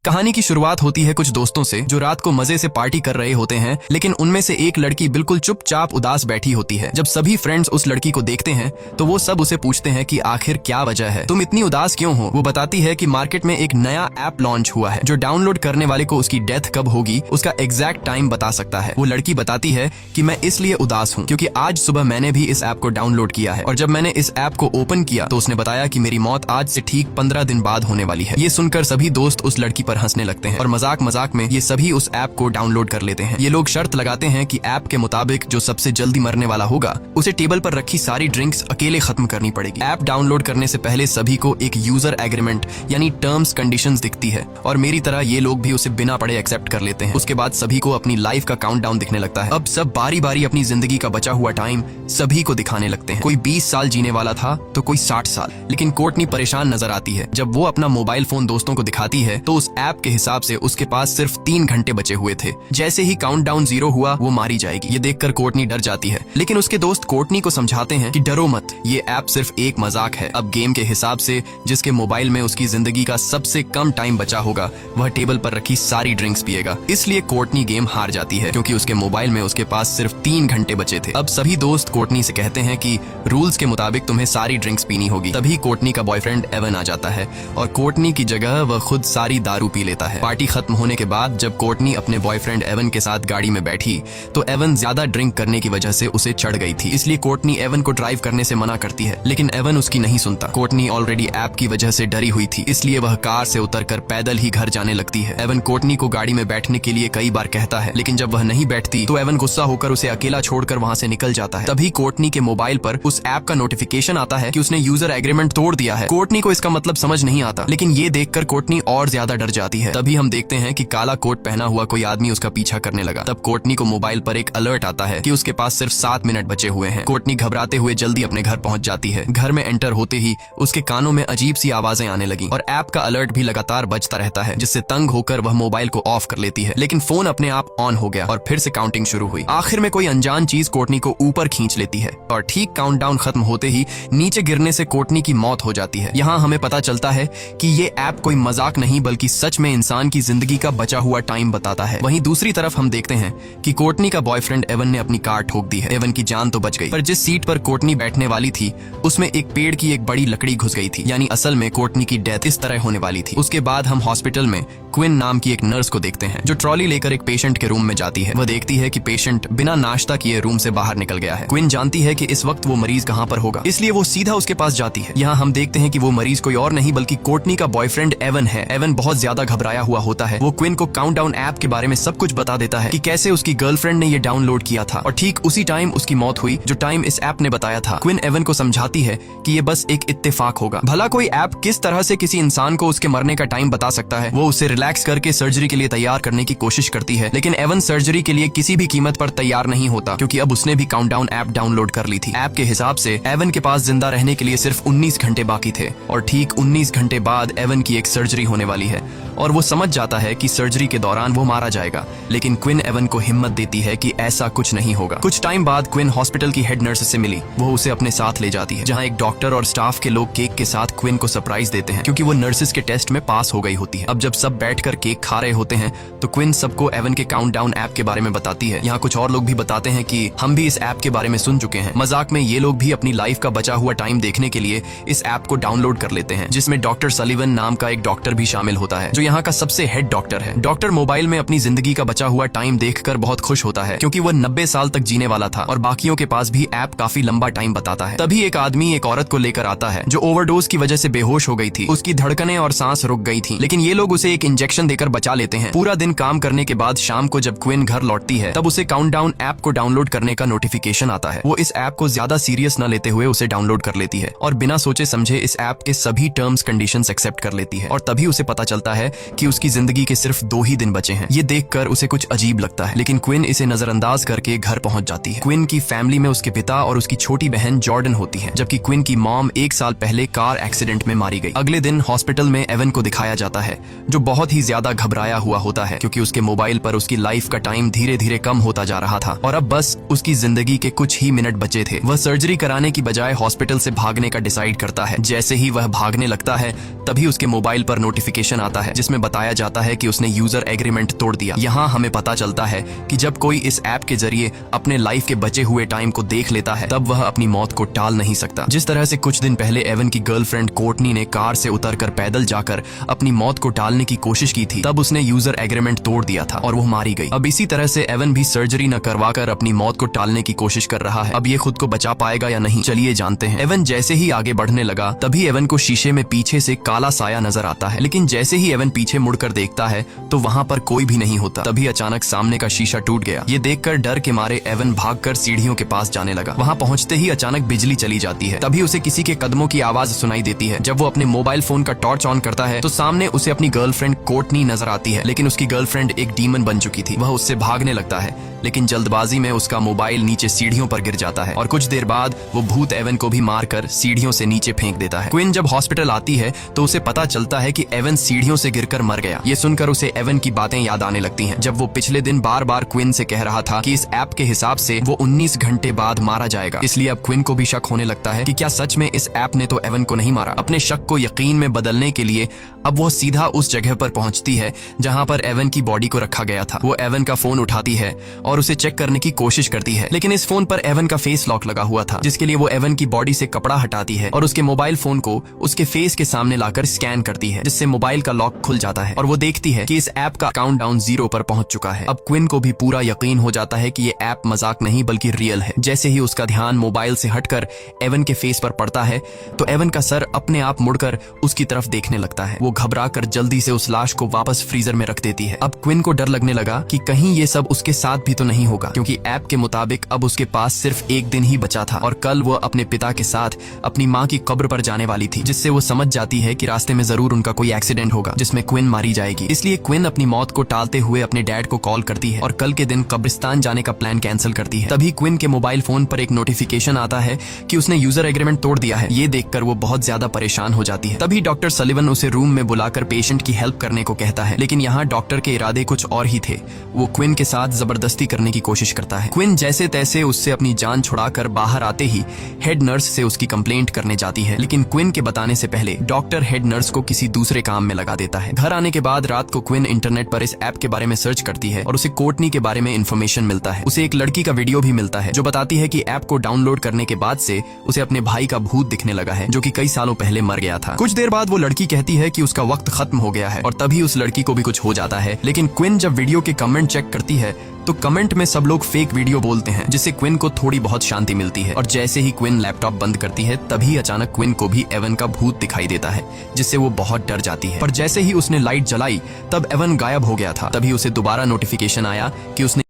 कहानी की शुरुआत होती है कुछ दोस्तों से जो रात को मजे से पार्टी कर रहे होते हैं, लेकिन उनमें से एक लड़की बिल्कुल चुपचाप उदास बैठी होती है। जब सभी फ्रेंड्स उस लड़की को देखते हैं तो वो सब उसे पूछते हैं कि आखिर क्या वजह है, तुम इतनी उदास क्यों हो। वो बताती है कि मार्केट में एक नया ऐप लॉन्च हुआ है जो डाउनलोड करने वाले को उसकी डेथ कब होगी उसका एग्जैक्ट टाइम बता सकता है। वो लड़की बताती है कि मैं इसलिए उदास हूँ क्योंकि आज सुबह मैंने भी इस ऐप को डाउनलोड किया है और जब मैंने इस ऐप को ओपन किया तो उसने बताया कि मेरी मौत आज से ठीक 15 दिन बाद होने वाली है। ये सुनकर सभी दोस्त उस लड़की पर हंसने लगते हैं और मजाक मजाक में ये सभी उस ऐप को डाउनलोड कर लेते हैं। ये लोग शर्त लगाते हैं कि ऐप के मुताबिक जो सबसे जल्दी मरने वाला होगा उसे टेबल पर रखी सारी ड्रिंक्स अकेले खत्म करनी पड़ेगी। ऐप डाउनलोड करने से पहले सभी को एक यूजर एग्रीमेंट यानी टर्म्स कंडीशंस दिखती है और मेरी तरह ये लोग भी उसे बिना पढ़े एक्सेप्ट कर लेते हैं। उसके बाद सभी को अपनी लाइफ का काउंटडाउन दिखने लगता है। अब सब बारी बारी अपनी जिंदगी का बचा हुआ टाइम सभी को दिखाने लगते हैं। कोई 20 साल जीने वाला था तो कोई 60 साल। लेकिन कोर्टनी परेशान नजर आती है। जब वो अपना मोबाइल फोन दोस्तों को दिखाती है तो उस ऐप के हिसाब से उसके पास सिर्फ 3 घंटे बचे हुए थे। जैसे ही काउंटडाउन 0 हुआ वो मारी जाएगी। ये देखकर कोर्टनी डर जाती है, लेकिन उसके दोस्त कोर्टनी को समझाते हैं कि डरो मत, ये ऐप सिर्फ एक मजाक है। अब गेम के हिसाब से जिसके मोबाइल में उसकी जिंदगी का सबसे कम टाइम बचा होगा वह टेबल पर रखी सारी ड्रिंक्स पिएगा। इसलिए कोर्टनी गेम हार जाती है क्योंकि उसके मोबाइल में उसके पास सिर्फ 3 घंटे बचे थे। अब सभी दोस्त कोर्टनी से कहते हैं कि रूल्स के मुताबिक तुम्हें सारी ड्रिंक्स पीनी होगी। तभी कोर्टनी का बॉयफ्रेंड एवन आ जाता है और कोर्टनी की जगह वह खुद सारी दारू पी लेता है। पार्टी खत्म होने के बाद जब कोर्टनी अपने बॉयफ्रेंड एवन के साथ गाड़ी में बैठी तो एवन ज्यादा ड्रिंक करने की वजह से उसे चढ़ गई थी। इसलिए कोर्टनी एवन को ड्राइव करने से मना करती है, लेकिन एवन उसकी नहीं सुनता। कोर्टनी ऑलरेडी ऐप की वजह से डरी हुई थी, इसलिए वह कार से उतरकर पैदल ही घर जाने लगती है। एवन कोर्टनी को गाड़ी में बैठने के लिए कई बार कहता है, लेकिन जब वह नहीं बैठती तो एवन गुस्सा होकर उसे अकेला छोड़कर वहां से निकल जाता है। तभी कोर्टनी के मोबाइल पर उस ऐप का नोटिफिकेशन आता है कि उसने यूजर एग्रीमेंट तोड़ दिया है। कोर्टनी को इसका मतलब समझ नहीं आता, लेकिन ये देखकर कोर्टनी और ज्यादा डर जाती है। तभी हम देखते हैं कि काला कोट पहना हुआ कोई आदमी उसका पीछा करने लगा। तब कोर्टनी को मोबाइल पर एक अलर्ट आता है कि उसके पास सिर्फ 7 मिनट बचे हुए हैं। कोर्टनी घबराते हुए जल्दी अपने घर पहुंच जाती है। घर में एंटर होते ही उसके कानों में अजीब सी आवाजें आने लगी और ऐप का अलर्ट भी लगातार बजता रहता है, जिससे तंग होकर वह मोबाइल को ऑफ कर लेती है। लेकिन फोन अपने आप ऑन हो गया और फिर से काउंटिंग शुरू हुई। आखिर में कोई अनजान चीज कोर्टनी को ऊपर खींच लेती है और ठीक काउंटडाउन खत्म होते ही नीचे गिरने से कोर्टनी की मौत हो जाती है। यहाँ हमें पता चलता है कि ये ऐप कोई मजाक नहीं बल्कि सच में इंसान की जिंदगी का बचा हुआ टाइम बताता है। वहीं दूसरी तरफ हम देखते हैं कि कोर्टनी का बॉयफ्रेंड एवन ने अपनी कार ठोक दी है। एवन की जान तो बच गई, पर जिस सीट पर कोर्टनी बैठने वाली थी उसमें एक पेड़ की एक बड़ी लकड़ी घुस गई थी, यानी असल में कोर्टनी की डेथ इस तरह होने वाली थी। उसके बाद हम हॉस्पिटल में क्विन नाम की एक नर्स को देखते हैं जो ट्रॉली लेकर एक पेशेंट के रूम में जाती है। वह देखती है कि पेशेंट बिना नाश्ता किए रूम से बाहर निकल गया है। क्विन जानती है कि इस वक्त वो मरीज कहाँ पर होगा, इसलिए वो सीधा उसके पास जाती है। यहाँ हम देखते हैं कि वो मरीज कोई और नहीं बल्कि कोर्टनी का बॉयफ्रेंड एवन है। एवन बहुत ज्यादा घबराया हुआ होता है। वो क्विन को काउंटडाउन ऐप के बारे में सब कुछ बता देता है कि कैसे उसकी गर्लफ्रेंड ने ये डाउनलोड किया था और ठीक उसी टाइम उसकी मौत हुई जो टाइम इस ऐप ने बताया था। क्विन एवन को समझाती है कि ये बस एक इत्तेफाक होगा। भला कोई ऐप किस तरह से किसी इंसान को उसके मरने का टाइम बता सकता है। वो उसे रिलैक्स करके सर्जरी के लिए तैयार करने की कोशिश करती है, लेकिन एवन सर्जरी के लिए किसी भी कीमत पर तैयार नहीं होता क्योंकि अब उसने भी काउंटडाउन ऐप डाउनलोड कर ली थी। ऐप के हिसाब से एवन के पास जिंदा रहने के लिए सिर्फ 19 घंटे बाकी थे और ठीक 19 घंटे बाद एवन की एक सर्जरी होने वाली है और वो समझ जाता है कि सर्जरी के दौरान वो मारा जाएगा। लेकिन क्विन एवन को हिम्मत देती है कि ऐसा कुछ नहीं होगा। कुछ टाइम बाद क्विन हॉस्पिटल की हेड नर्स से मिली। वो उसे अपने साथ ले जाती है जहाँ एक डॉक्टर और स्टाफ के लोग केक के साथ क्विन को सरप्राइज देते हैं क्योंकि वो नर्सेस के टेस्ट में पास हो गई होती है। अब जब सब बैठकर केक खा रहे होते हैं तो क्विन सबको एवन के काउंटडाउन ऐप के बारे में बताती है। यहाँ कुछ और लोग भी बताते हैं कि हम भी इस ऐप के बारे में सुन चुके हैं। मजाक में ये लोग भी अपनी लाइफ का बचा हुआ टाइम देखने के लिए इस ऐप को डाउनलोड कर लेते हैं, जिसमें डॉक्टर सलीवन नाम का एक डॉक्टर भी शामिल होता है जो यहाँ का सबसे हेड डॉक्टर है। डॉक्टर मोबाइल में अपनी जिंदगी का बचा हुआ टाइम देखकर बहुत खुश होता है क्योंकि वह 90 साल तक जीने वाला था और बाकियों के पास भी ऐप काफी लंबा टाइम बताता है। तभी एक आदमी एक औरत को लेकर आता है जो ओवरडोज की वजह से बेहोश हो गई थी। उसकी धड़कनें और सांस रुक गई थी, लेकिन ये लोग उसे एक इंजेक्शन देकर बचा लेते हैं। पूरा दिन काम करने के बाद शाम को जब क्विन घर लौटती है तब उसे काउंटडाउन ऐप को डाउनलोड करने का नोटिफिकेशन आता है। वो इस ऐप को ज्यादा सीरियस न लेते हुए उसे डाउनलोड कर लेती है और बिना सोचे समझे इस ऐप के सभी टर्म्स कंडीशंस एक्सेप्ट कर लेती है और तभी उसे पता चलता है कि उसकी जिंदगी के सिर्फ 2 ही दिन बचे हैं। ये देखकर उसे कुछ अजीब लगता है, लेकिन क्विन इसे नजरअंदाज करके घर पहुंच जाती है। क्विन की फैमिली में उसके पिता और उसकी छोटी बहन जॉर्डन होती है, जबकि क्विन की मॉम 1 साल पहले कार एक्सीडेंट में मारी गई। अगले दिन हॉस्पिटल में एवन को दिखाया जाता है जो बहुत ही ज्यादा घबराया हुआ होता है क्योंकि उसके मोबाइल पर उसकी लाइफ का टाइम धीरे धीरे कम होता जा रहा था और अब बस उसकी जिंदगी के कुछ ही मिनट बचे थे। वह सर्जरी कराने की बजाय हॉस्पिटल से भागने का डिसाइड करता है। जैसे ही वह भागने लगता है तभी उसके मोबाइल पर नोटिफिकेशन आता है जिसमें बताया जाता है कि उसने यूजर एग्रीमेंट तोड़ दिया। यहाँ हमें पता चलता है कि जब कोई इस ऐप के जरिए अपने लाइफ के बचे हुए टाइम को देख लेता है तब वह अपनी मौत को टाल नहीं सकता। जिस तरह से कुछ दिन पहले एवन की गर्लफ्रेंड कोर्टनी ने कार से उतरकर पैदल जाकर अपनी मौत को टालने की कोशिश की थी, तब उसने यूजर एग्रीमेंट तोड़ दिया था और वो मारी गई। अब इसी तरह से एवन भी सर्जरी न करवाकर अपनी मौत को टालने की कोशिश कर रहा है। अब ये खुद को बचा पाएगा या नहीं, चलिए जानते हैं। एवन जैसे ही आगे बढ़ने लगा तभी एवन को शीशे में पीछे से काला साया नजर आता है, लेकिन जैसे ही एवन पीछे मुड़कर देखता है तो वहाँ पर कोई भी नहीं होता। तभी अचानक सामने का शीशा टूट गया। ये देखकर डर के मारे एवन भागकर सीढ़ियों के पास जाने लगा। वहाँ पहुँचते ही अचानक बिजली चली जाती है। तभी उसे किसी के कदमों की आवाज सुनाई देती है। जब वो अपने मोबाइल फोन का टॉर्च ऑन करता है तो सामने उसे अपनी गर्लफ्रेंड कोर्टनी नजर आती है, लेकिन उसकी गर्लफ्रेंड एक डीमन बन चुकी थी। वह उससे भागने लगता है, लेकिन जल्दबाजी में उसका मोबाइल नीचे सीढ़ियों पर गिर जाता है और कुछ देर बाद वो भूत एवन को भी मारकर सीढ़ियों से नीचे फेंक देता है। क्विन जब हॉस्पिटल आती है तो उसे पता चलता है कि एवन सीढ़ियों से गिरकर मर गया। ये सुनकर उसे एवन की बातें याद आने लगती हैं, जब वो पिछले दिन बार बार क्विन से कह रहा था कि इस ऐप के हिसाब से वो 19 घंटे बाद मारा जाएगा। इसलिए अब क्विन को भी शक होने लगता है कि क्या सच में इस ऐप ने तो एवन को नहीं मारा। अपने शक को यकीन में बदलने के लिए अब वो सीधा उस जगह पर पहुंचती है जहां पर एवन की बॉडी को रखा गया था। वो एवन का फोन उठाती है और उसे चेक करने की कोशिश करती है, लेकिन इस फोन पर एवन का फेस लॉक लगा हुआ था, जिसके लिए वो एवन की बॉडी से कपड़ा हटाती है और उसके मोबाइल फोन को उसके फेस के सामने लाकर स्कैन करती है, जिससे मोबाइल का लॉक खुल जाता है और वो देखती है कि इस ऐप का काउंटडाउन 0 पर पहुंच चुका है। अब क्विन को भी पूरा यकीन हो जाता है कि ये ऐप मजाक नहीं बल्कि रियल है। जैसे ही उसका ध्यान मोबाइल से हटकर एवन के फेस पर पड़ता है तो एवन का सर अपने आप मुड़कर उसकी तरफ देखने लगता है। वो घबराकर जल्दी से उस लाश को वापस फ्रीजर में रख देती है। अब क्विन को डर लगने लगा कि कहीं ये सब उसके साथ भी तो नहीं होगा, क्योंकि ऐप के मुताबिक अब उसके पास सिर्फ एक दिन ही बचा था और कल वो अपने पिता के साथ अपनी माँ की कब्र पर जाने वाली थी, जिससे वो समझ जाती है कि रास्ते में जरूर उनका कोई एक्सीडेंट होगा जिसमें क्विन मारी जाएगी। इसलिए क्विन अपनी मौत को टालते हुए अपने डैड को कॉल करती है और कल के दिन कब्रिस्तान जाने का प्लान कैंसिल करती है। तभी क्विन के मोबाइल फोन पर एक नोटिफिकेशन आता है कि उसने यूजर एग्रीमेंट तोड़ दिया है। ये देखकर वो बहुत ज्यादा परेशान हो जाती है। तभी डॉक्टर सलिवन उसे रूम में बुलाकर पेशेंट की हेल्प करने को कहता है, लेकिन यहाँ डॉक्टर के इरादे कुछ और ही थे। वो क्विन के साथ जबरदस्ती करने की कोशिश करता है। क्विन जैसे तैसे उससे अपनी जान छुड़ाकर बाहर आते ही हेड नर्स से उसकी कंप्लेंट करने जाती है, लेकिन क्विन के बताने से पहले डॉक्टर हेड नर्स को किसी दूसरे काम में लगा देता है। घर आने के बाद रात को क्विन इंटरनेट पर इस ऐप के बारे में सर्च करती है और उसे कोर्टनी के बारे में इंफॉर्मेशन मिलता है। उसे एक लड़की का वीडियो भी मिलता है जो बताती है कि ऐप को डाउनलोड करने के बाद से उसे अपने भाई का भूत दिखने लगा है, जो कि कई सालों पहले मर गया था। कुछ देर बाद वो लड़की कहती है कि उसका वक्त खत्म हो गया है और तभी उस लड़की को भी कुछ हो जाता है। लेकिन क्विन जब वीडियो के कमेंट चेक करती है तो कमेंट में सब लोग फेक वीडियो बोलते हैं, जिससे क्विन को थोड़ी बहुत शांति मिलती है। और जैसे ही क्विन लैपटॉप बंद करती है तभी अचानक क्विन को भी एवन का भूत दिखाई देता है, जिससे वो बहुत डर जाती है। पर जैसे ही उसने लाइट जलाई तब एवन गायब हो गया था। तभी उसे दोबारा नोटिफिकेशन आया कि उसने